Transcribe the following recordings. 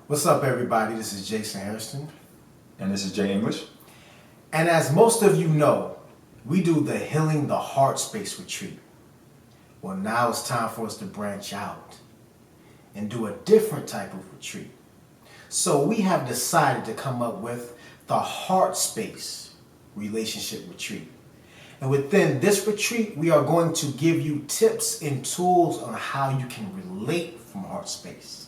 What's up, everybody? This is Jason Harrison. And this is Jay English. And as most of you know, we do the Healing the Heart Space Retreat. Well, now it's time for us to branch out and do a different type of retreat. So we have decided to come up with the Heart Space Relationship Retreat. And within this retreat, we are going to give you tips and tools on how you can relate from heart space.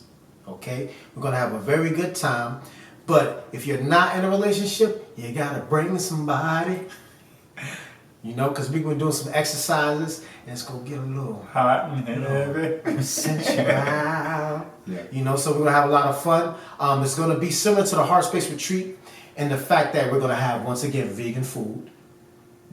Okay? We're going to have a very good time. But if you're not in a relationship, you got to bring somebody. You know, because we're going to do some exercises and it's going to get a little hot and heavy. Sensual. Yeah. You know, so we're going to have a lot of fun. It's going to be similar to the Heart Space Retreat in the fact that we're going to have, once again, vegan food.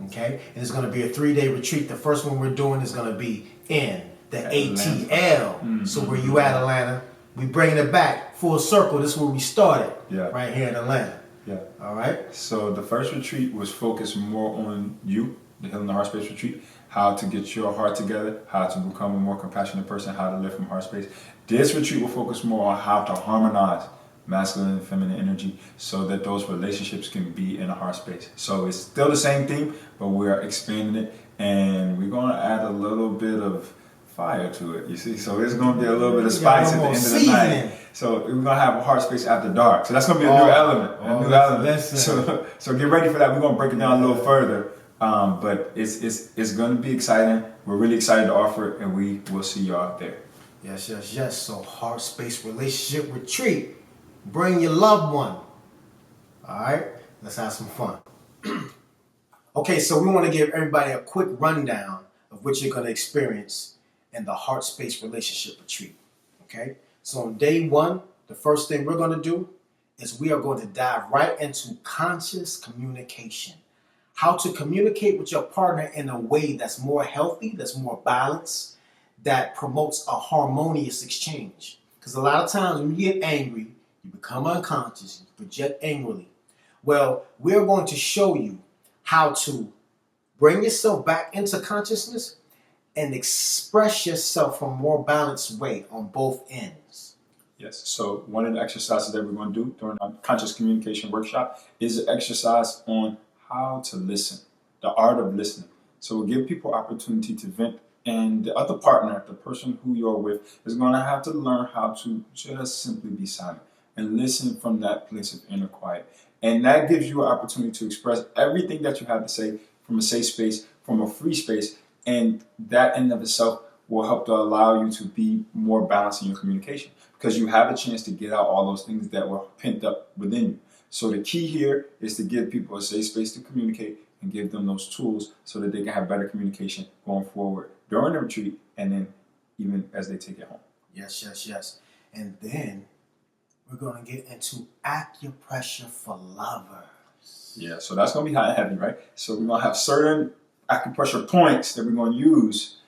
Okay? And it's going to be a 3-day retreat. The first one we're doing is going to be in the ATL. Mm-hmm. So where you at, Atlanta? We bringing it back full circle. This is where we started. Yeah. Right here in Atlanta. Yeah. All right. So the first retreat was focused more on you, the Healing the Heart Space Retreat, how to get your heart together, how to become a more compassionate person, how to live from heart space. This retreat will focus more on how to harmonize masculine and feminine energy so that those relationships can be in a heart space. So it's still the same theme, but we're expanding it and we're going to add a little bit of fire to it, you see. So there's going to be a little bit of spice at the end of the night. So we're going to have a heart space after dark. So that's going to be a new element. So get ready for that. We're going to break it down a little further. But it's going to be exciting. We're really excited to offer it, and we will see y'all there. Yes. So Heart Space Relationship Retreat. Bring your loved one. All right, let's have some fun. Okay, so we want to give everybody a quick rundown of what you're going to experience in the Heart Space Relationship Retreat. Okay, so on day one, the first thing we're going to do is we are going to dive right into conscious communication. How to communicate with your partner in a way that's more healthy, that's more balanced, that promotes a harmonious exchange. Because a lot of times when you get angry, you become unconscious, you project angrily. Well, we're going to show you how to bring yourself back into consciousness and express yourself from a more balanced way on both ends. Yes, so one of the exercises that we're going to do during our conscious communication workshop is an exercise on how to listen, the art of listening. So we'll give people opportunity to vent, and the other partner, the person who you're with, is going to have to learn how to just simply be silent and listen from that place of inner quiet. And that gives you an opportunity to express everything that you have to say from a safe space, from a free space, and that in and of itself will help to allow you to be more balanced in your communication because you have a chance to get out all those things that were pent up within you. So the key here is to give people a safe space to communicate and give them those tools so that they can have better communication going forward during the retreat and then even as they take it home. Yes. And then we're going to get into acupressure for lovers. Yeah, so that's going to be hot and heavy, right? So we're going to have certain acupressure points that we're going to use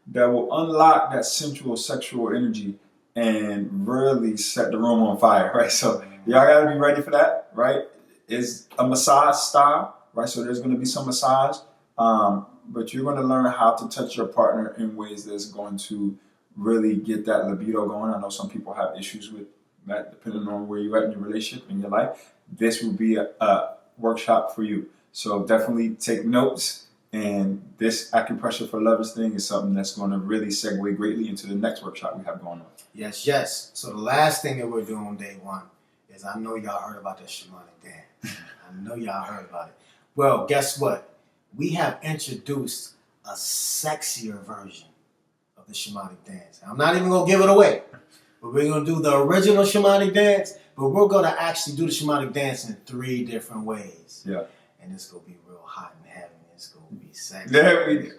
that will unlock that sensual sexual energy and really set the room on fire, right? So y'all got to be ready for that, right? It's a massage style, right? So there's going to be some massage, but you're going to learn how to touch your partner in ways that's going to really get that libido going. I know some people have issues with that depending on where you're at in your relationship, in your life. This will be a workshop for you. So definitely take notes. And this acupressure for lovers thing is something that's going to really segue greatly into the next workshop we have going on. Yes. So the last thing that we're doing on day one is I know y'all heard about this shamanic dance. I know y'all heard about it. Well, guess what? We have introduced a sexier version of the shamanic dance. I'm not even going to give it away, but we're going to do the original shamanic dance, but we're going to actually do the shamanic dance in 3 different ways. Yeah. And it's going to be real hot and heavy. It's going to be sexy. There we go.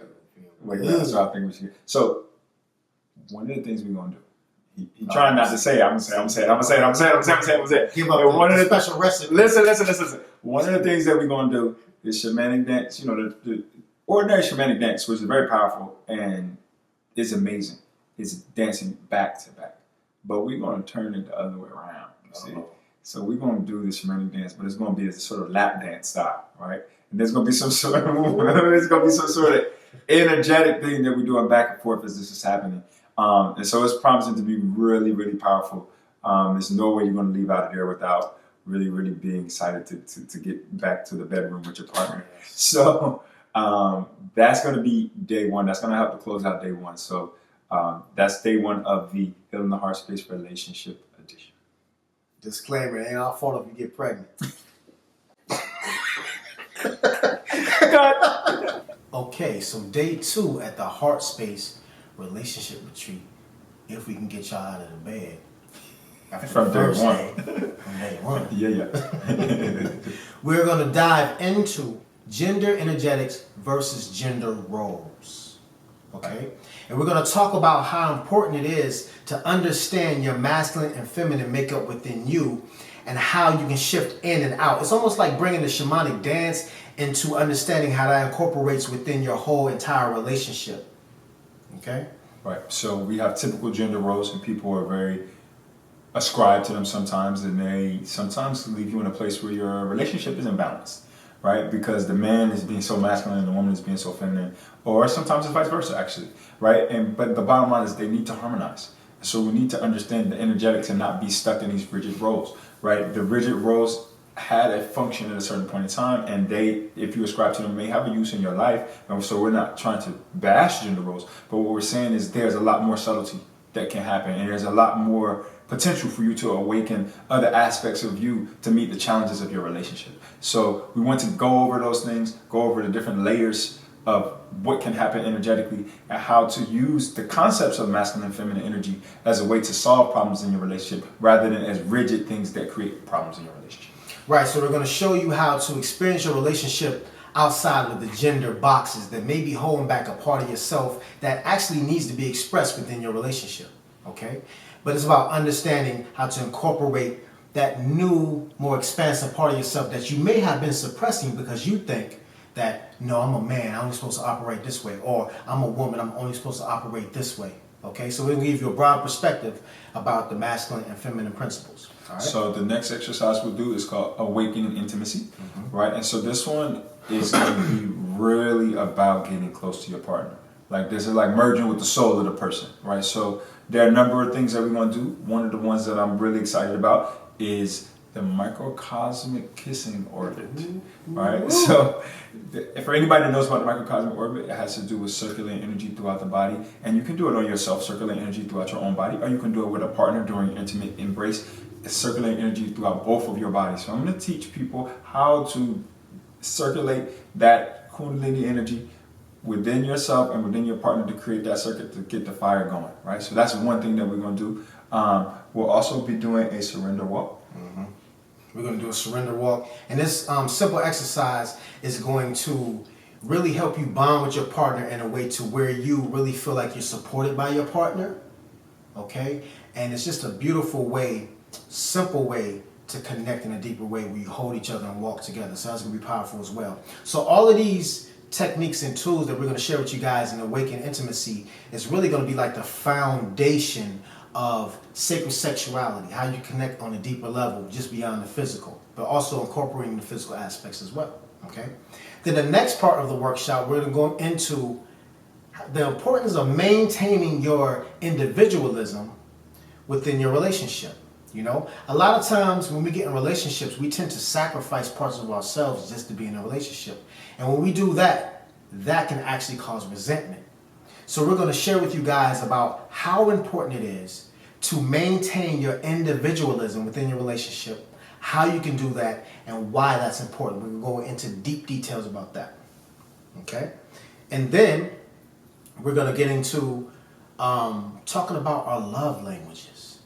Wait, that's what I think we should. So, one of the things we're going to do, he trying not to say it. I'm going to say it. Give up one of the special recipe. Listen. One of the things that we're going to do is shamanic dance. You know, the ordinary shamanic dance, which is very powerful and is amazing, is dancing back to back. But we're going to turn it the other way around, you see. So we're going to do the shamanic dance, but it's going to be a sort of lap dance style, right? And there's going to be some sort of energetic thing that we're doing back and forth as this is happening. And so it's promising to be really, really powerful. There's no way you're going to leave out of there without really, really being excited to get back to the bedroom with your partner. So that's going to be day one. That's going to help to close out day one. So that's day one of the Healing the Heart Space Relationship Edition. Disclaimer, it ain't our fault if you get pregnant. Okay, so day two at the Heart Space Relationship Retreat, if we can get y'all out of the bed. From day one. From day one. Yeah. We're going to dive into gender energetics versus gender roles. Okay? And we're going to talk about how important it is to understand your masculine and feminine makeup within you and how you can shift in and out. It's almost like bringing the shamanic dance into understanding how that incorporates within your whole entire relationship. Okay? Right. So we have typical gender roles, and people are very ascribed to them sometimes, and they sometimes leave you in a place where your relationship is imbalanced, right? Because the man is being so masculine and the woman is being so feminine, or sometimes it's vice versa, actually, right? But the bottom line is they need to harmonize. So we need to understand the energetics and not be stuck in these rigid roles, right? The rigid roles had a function at a certain point in time, and they, if you ascribe to them, may have a use in your life. And so we're not trying to bash gender roles, but what we're saying is there's a lot more subtlety that can happen, and there's a lot more potential for you to awaken other aspects of you to meet the challenges of your relationship. So we want to go over those things, go over the different layers of what can happen energetically, and how to use the concepts of masculine and feminine energy as a way to solve problems in your relationship rather than as rigid things that create problems in your relationship. Right, so we're going to show you how to experience your relationship outside of the gender boxes that may be holding back a part of yourself that actually needs to be expressed within your relationship, okay? But it's about understanding how to incorporate that new, more expansive part of yourself that you may have been suppressing because you think that, no, I'm a man, I'm only supposed to operate this way, or I'm a woman, I'm only supposed to operate this way, okay? So we're going to give you a broad perspective about the masculine and feminine principles. All right? So the next exercise we'll do is called Awakening Intimacy, right? And so this one is going to be really about getting close to your partner. Like this is like merging with the soul of the person, right? So there are a number of things that we're going to do. One of the ones that I'm really excited about is the microcosmic kissing orbit, right? So for anybody that knows about the microcosmic orbit, it has to do with circulating energy throughout the body. And you can do it on yourself, circulating energy throughout your own body, or you can do it with a partner during intimate embrace. It's circulating energy throughout both of your bodies. So I'm going to teach people how to circulate that Kundalini energy within yourself and within your partner to create that circuit to get the fire going, right? So that's one thing that we're going to do. We'll also be doing a surrender walk. We're going to do a surrender walk. And this simple exercise is going to really help you bond with your partner in a way to where you really feel like you're supported by your partner, okay? And it's just a beautiful way, simple way to connect in a deeper way where you hold each other and walk together. So that's going to be powerful as well. So all of these techniques and tools that we're going to share with you guys in Awaken Intimacy is really going to be like the foundation of sacred sexuality, how you connect on a deeper level just beyond the physical, but also incorporating the physical aspects as well, okay? Then the next part of the workshop, we're going to go into the importance of maintaining your individualism within your relationship. You know, a lot of times when we get in relationships, we tend to sacrifice parts of ourselves just to be in a relationship. And when we do that, that can actually cause resentment. So we're going to share with you guys about how important it is to maintain your individualism within your relationship, how you can do that, and why that's important. We're going to go into deep details about that. Okay? And then we're going to get into talking about our love languages.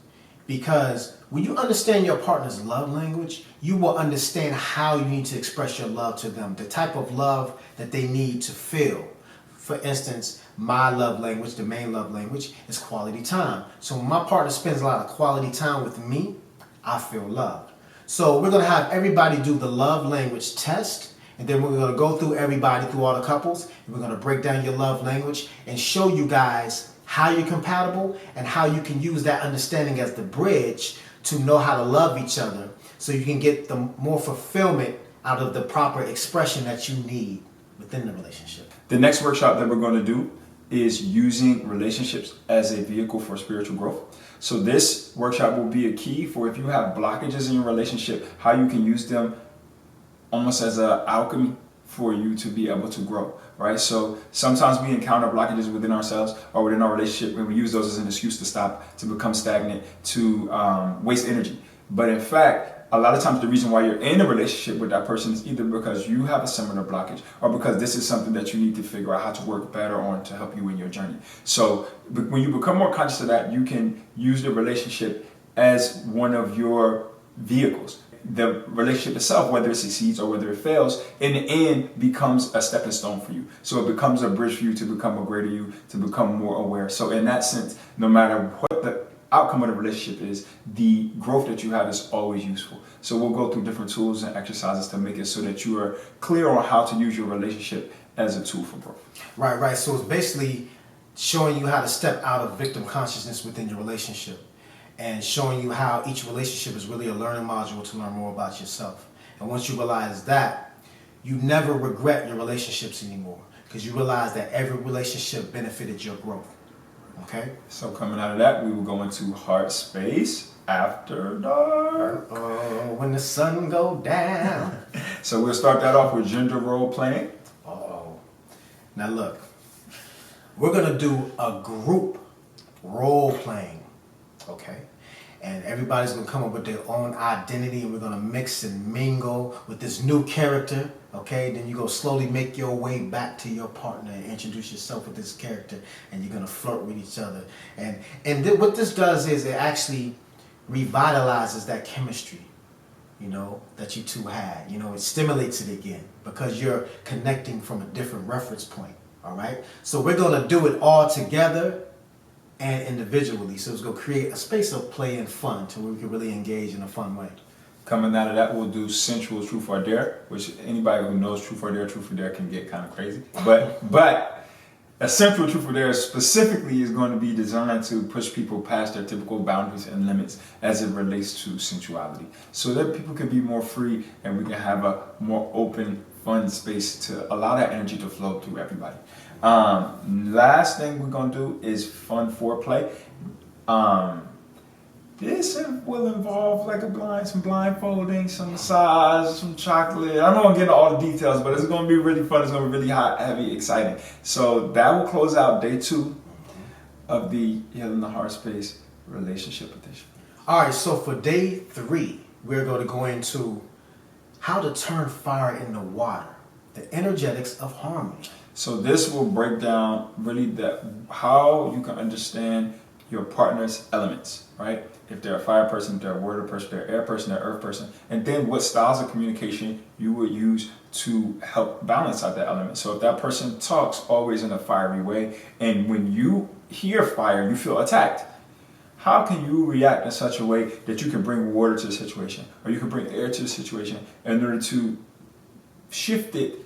Because when you understand your partner's love language, you will understand how you need to express your love to them, the type of love that they need to feel. For instance, my love language, the main love language, is quality time. So when my partner spends a lot of quality time with me, I feel loved. So we're going to have everybody do the love language test, and then we're going to go through everybody, through all the couples, and we're going to break down your love language and show you guys how you're compatible and how you can use that understanding as the bridge to know how to love each other so you can get the more fulfillment out of the proper expression that you need within the relationship. The next workshop that we're going to do is using relationships as a vehicle for spiritual growth. So this workshop will be a key for if you have blockages in your relationship, how you can use them almost as an alchemy for you to be able to grow, right? So sometimes we encounter blockages within ourselves or within our relationship, and we use those as an excuse to stop, to become stagnant, to waste energy. But in fact, a lot of times the reason why you're in a relationship with that person is either because you have a similar blockage or because this is something that you need to figure out how to work better on to help you in your journey. So when you become more conscious of that, you can use the relationship as one of your vehicles. The relationship itself, whether it succeeds or whether it fails, in the end becomes a stepping stone for you. So it becomes a bridge for you to become a greater you, to become more aware. So in that sense, no matter what the outcome of the relationship is, the growth that you have is always useful. So we'll go through different tools and exercises to make it so that you are clear on how to use your relationship as a tool for growth. Right. So it's basically showing you how to step out of victim consciousness within your relationship and showing you how each relationship is really a learning module to learn more about yourself. And once you realize that, you never regret your relationships anymore because you realize that every relationship benefited your growth. Okay? So coming out of that, we will go into heart space after dark. Oh, when the sun go down. So we'll start that off with gender role playing. Oh. Now look, we're going to do a group role playing. Okay? And everybody's going to come up with their own identity and we're going to mix and mingle with this new character. Okay, then you go slowly make your way back to your partner and introduce yourself with this character, and you're gonna flirt with each other. And what this does is it actually revitalizes that chemistry, you know, that you two had. You know, it stimulates it again because you're connecting from a different reference point. All right, so we're gonna do it all together and individually. So it's gonna create a space of play and fun to where we can really engage in a fun way. Coming out of that, we'll do sensual truth or dare, which anybody who knows truth or dare can get kind of crazy. But a sensual truth or dare specifically is going to be designed to push people past their typical boundaries and limits as it relates to sensuality, so that people can be more free and we can have a more open, fun space to allow that energy to flow through everybody. Last thing we're going to do is fun foreplay. This will involve like some blindfolding, some massage, some chocolate. I'm not going to get into all the details, but it's going to be really fun. It's going to be really hot, heavy, exciting. So that will close out day 2 of the Healing the Heart Space Relationship Edition. All right, so for day 3, we're going to go into how to turn fire into water, the energetics of harmony. So this will break down really how you can understand your partner's elements, right? If they're a fire person, if they're a water person, if they're an air person, they're an earth person, and then what styles of communication you would use to help balance out that element. So if that person talks always in a fiery way, and when you hear fire, you feel attacked, how can you react in such a way that you can bring water to the situation, or you can bring air to the situation in order to shift it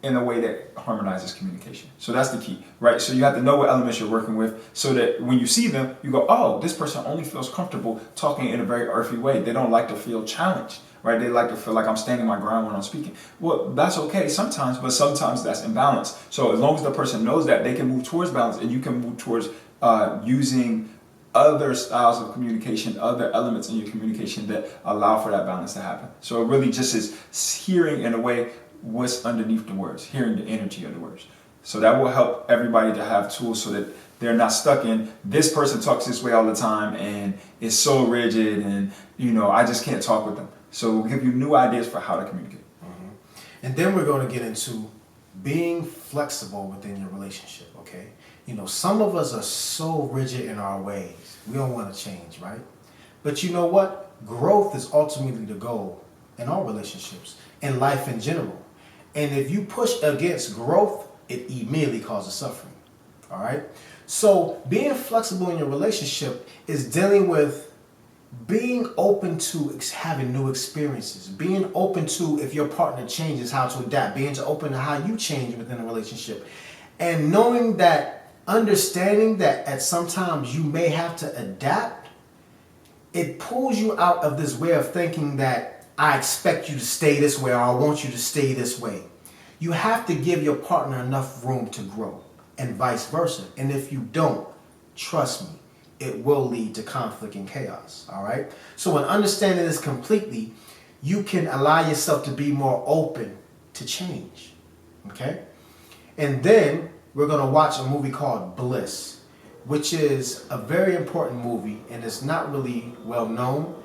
in a way that harmonizes communication? So that's the key, right? So you have to know what elements you're working with so that when you see them, you go, oh, this person only feels comfortable talking in a very earthy way. They don't like to feel challenged, right? They like to feel like I'm standing my ground when I'm speaking. Well, that's okay sometimes, but sometimes that's imbalance. So as long as the person knows that, they can move towards balance, and you can move towards using other styles of communication, other elements in your communication that allow for that balance to happen. So it really just is hearing in a way what's underneath the words, hearing the energy of the words. So that will help everybody to have tools so that they're not stuck in this person talks this way all the time and is so rigid and, you know, I just can't talk with them. So we'll give you new ideas for how to communicate. Mm-hmm. And then we're going to get into being flexible within your relationship, okay? You know, some of us are so rigid in our ways. We don't want to change, right? But you know what? Growth is ultimately the goal in all relationships, in life in general. And if you push against growth, it immediately causes suffering. All right? So being flexible in your relationship is dealing with being open to having new experiences, being open to, if your partner changes, how to adapt, being open to how you change within a relationship, and knowing that, understanding that at sometimes you may have to adapt. It pulls you out of this way of thinking that I expect you to stay this way or I want you to stay this way. You have to give your partner enough room to grow and vice versa. And if you don't, trust me, it will lead to conflict and chaos. All right. So in understanding this completely, you can allow yourself to be more open to change. Okay. And then we're going to watch a movie called Bliss, which is a very important movie, and it's not really well known,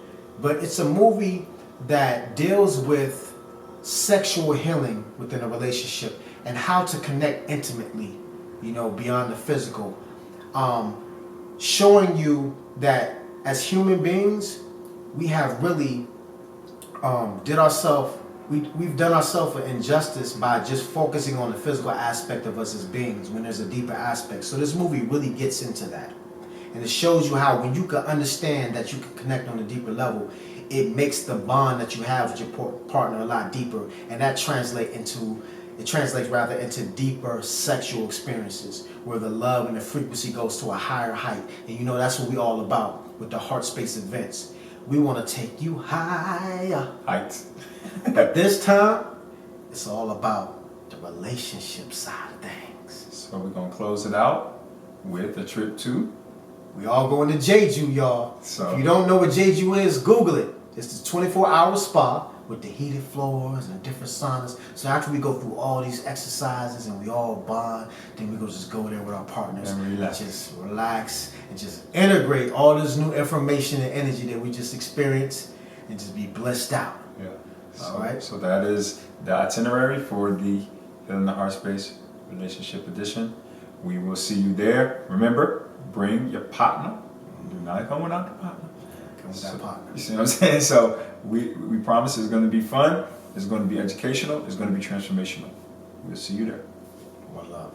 but it's a movie that deals with sexual healing within a relationship and how to connect intimately, beyond the physical. Showing you that as human beings, we have really we've done ourselves an injustice by just focusing on the physical aspect of us as beings when there's a deeper aspect. So this movie really gets into that. And it shows you how when you can understand that you can connect on a deeper level, it makes the bond that you have with your partner a lot deeper. And that translates into deeper sexual experiences where the love and the frequency goes to a higher height. And that's what we all about with the Heart Space events. We want to take you higher. Height. But this time, it's all about the relationship side of things. So we're going to close it out with a trip to... We all going to Jeju, y'all. So, if you don't know what Jeju is, Google it. It's the 24-hour spa with the heated floors and different saunas. So after we go through all these exercises and we all bond, then we just go there with our partners and just relax and just integrate all this new information and energy that we just experienced and just be blissed out. Yeah. All right. So that is the itinerary for the Healing the Heart Space Relationship Edition. We will see you there. Remember, bring your partner. Do not come without the partner. Come with that partner. You see what I'm saying? So we promise it's going to be fun. It's going to be educational. It's going to be transformational. We'll see you there. One love.